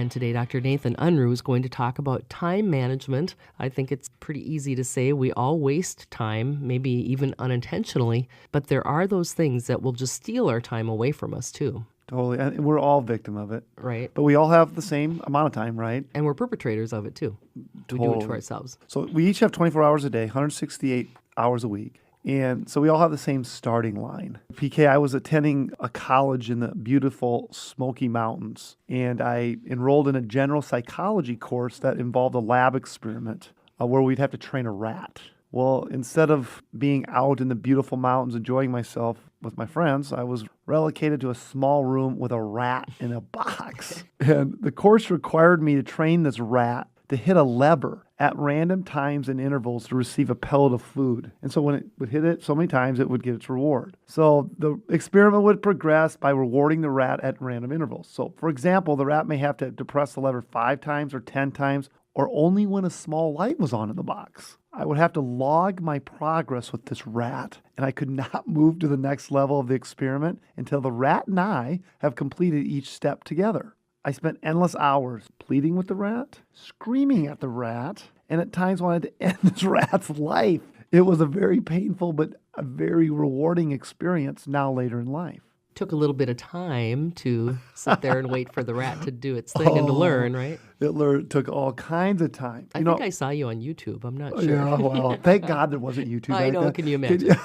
And today, Dr. Nathan Unruh is going to talk about time management. I think it's pretty easy to say we all waste time, maybe even unintentionally, but there are those things that will just steal our time away from us too. Totally. And we're all victim of it. Right. But we all have the same amount of time, right? And we're perpetrators of it too. We do it to ourselves. So we each have 24 hours a day, 168 hours a week. And so we all have the same starting line. PK, I was attending a college in the beautiful Smoky Mountains, and I enrolled in a general psychology course that involved a lab experiment where we'd have to train a rat. Well, instead of being out in the beautiful mountains enjoying myself with my friends, I was relegated to a small room with a rat in a box. And the course required me to train this rat to hit a lever at random times and intervals to receive a pellet of food. And so when it would hit it so many times, it would get its reward. So the experiment would progress by rewarding the rat at random intervals. So for example, the rat may have to depress the lever 5 times or 10 times, or only when a small light was on in the box. I would have to log my progress with this rat, and I could not move to the next level of the experiment until the rat and I have completed each step together. I spent endless hours pleading with the rat, screaming at the rat, and at times wanted to end this rat's life. It was a very painful but a very rewarding experience now later in life. Took a little bit of time to sit there and wait for the rat to do its thing and to learn, right? It took all kinds of time. I think I saw you on YouTube. I'm not sure. Yeah, well, thank God there wasn't YouTube. I know. Can you imagine?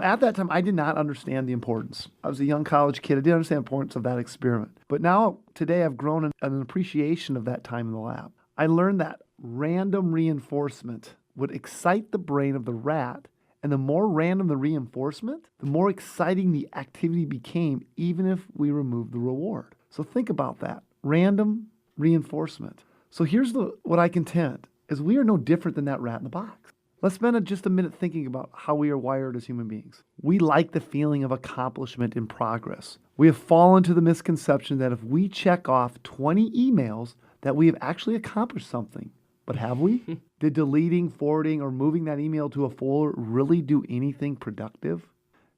At that time, I did not understand the importance. I was a young college kid. I didn't understand the importance of that experiment. But now, today, I've grown an appreciation of that time in the lab. I learned that random reinforcement would excite the brain of the rat, and the more random the reinforcement, the more exciting the activity became, even if we removed the reward. So think about that. Random reinforcement. So here's what I contend, is we are no different than that rat in the box. Let's spend just a minute thinking about how we are wired as human beings. We like the feeling of accomplishment and progress. We have fallen to the misconception that if we check off 20 emails, that we have actually accomplished something. But have we? Did deleting, forwarding, or moving that email to a folder really do anything productive?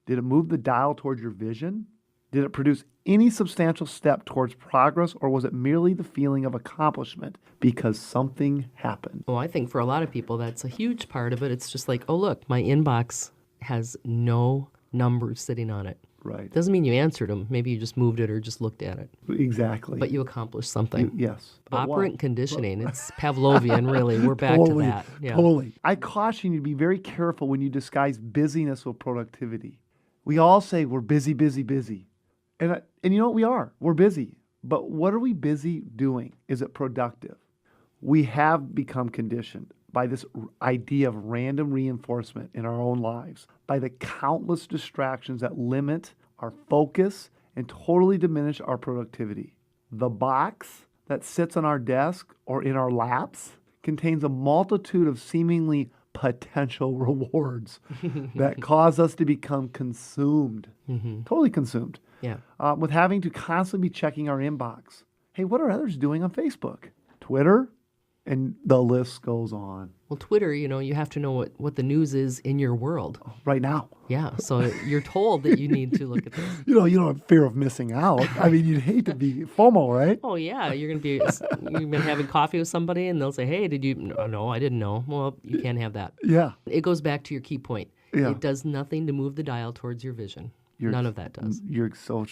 Did it move the dial towards your vision? Did it produce any substantial step towards progress, or was it merely the feeling of accomplishment because something happened? Well, I think for a lot of people, that's a huge part of it. It's just like, oh, look, my inbox has no numbers sitting on it. Right. Doesn't mean you answered them. Maybe you just moved it or just looked at it. Exactly. But you accomplished something. Yes. Operant conditioning. It's Pavlovian, really. We're back to that. Yeah. Totally. I caution you to be very careful when you disguise busyness with productivity. We all say we're busy, busy, busy. And you know what we are? We're busy. But what are we busy doing? Is it productive? We have become conditioned by this idea of random reinforcement in our own lives, by the countless distractions that limit our focus and totally diminish our productivity. The box that sits on our desk or in our laps contains a multitude of seemingly potential rewards that cause us to become consumed, totally consumed, with having to constantly be checking our inbox. Hey, what are others doing on Facebook, Twitter? And the list goes on. Well, Twitter, you have to know what the news is in your world. Right now. Yeah, so you're told that you need to look at this. You don't have fear of missing out. I mean, you'd hate to be FOMO, right? Oh, yeah. You've been having coffee with somebody, and they'll say, hey, did you? No, I didn't know. Well, you can't have that. Yeah. It goes back to your key point. Yeah. It does nothing to move the dial towards your vision. None of that does. You're so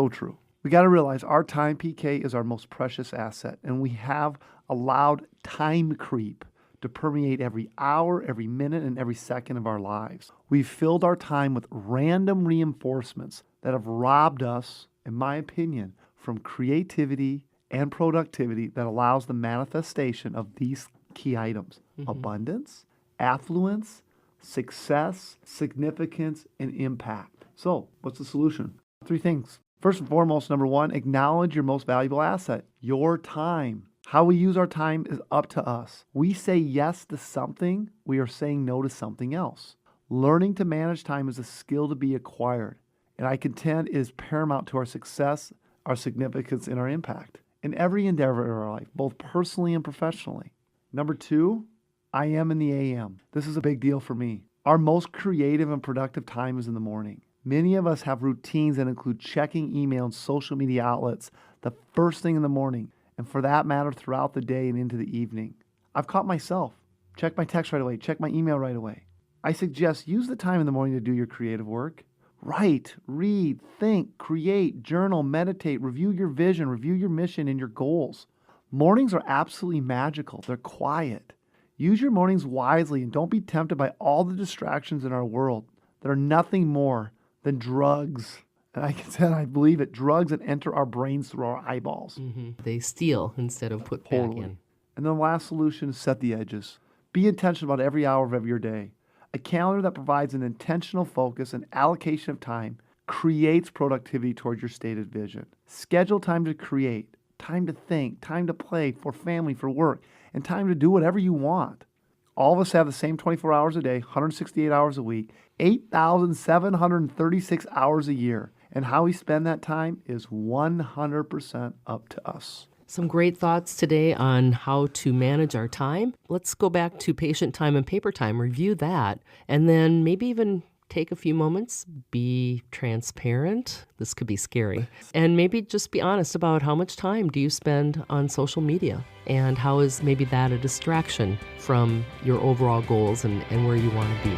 true. We got to realize our time, PK, is our most precious asset, and we have allowed time creep to permeate every hour, every minute, and every second of our lives. We've filled our time with random reinforcements that have robbed us, in my opinion, from creativity and productivity that allows the manifestation of these key items: abundance, affluence, success, significance, and impact. So, what's the solution? 3 things. First and foremost, number 1, acknowledge your most valuable asset, your time. How we use our time is up to us. We say yes to something, we are saying no to something else. Learning to manage time is a skill to be acquired, and I contend is paramount to our success, our significance, and our impact in every endeavor in our life, both personally and professionally. Number 2, I am in the AM. This is a big deal for me. Our most creative and productive time is in the morning. Many of us have routines that include checking email and social media outlets the first thing in the morning, and for that matter, throughout the day and into the evening. I've caught myself. Check my text right away. Check my email right away. I suggest use the time in the morning to do your creative work. Write, read, think, create, journal, meditate, review your vision, review your mission and your goals. Mornings are absolutely magical. They're quiet. Use your mornings wisely and don't be tempted by all the distractions in our world that are nothing more than drugs. And I said, I believe it, drugs that enter our brains through our eyeballs. They steal instead of put back in. And the last solution is set the edges. Be intentional about every hour of your day. A calendar that provides an intentional focus and allocation of time creates productivity toward your stated vision. Schedule time to create, time to think, time to play, for family, for work, and time to do whatever you want. All of us have the same 24 hours a day, 168 hours a week, 8,736 hours a year. And how we spend that time is 100% up to us. Some great thoughts today on how to manage our time. Let's go back to patient time and paper time, review that, and then maybe even take a few moments, be transparent. This could be scary. And maybe just be honest about how much time do you spend on social media, and how is maybe that a distraction from your overall goals and where you want to be.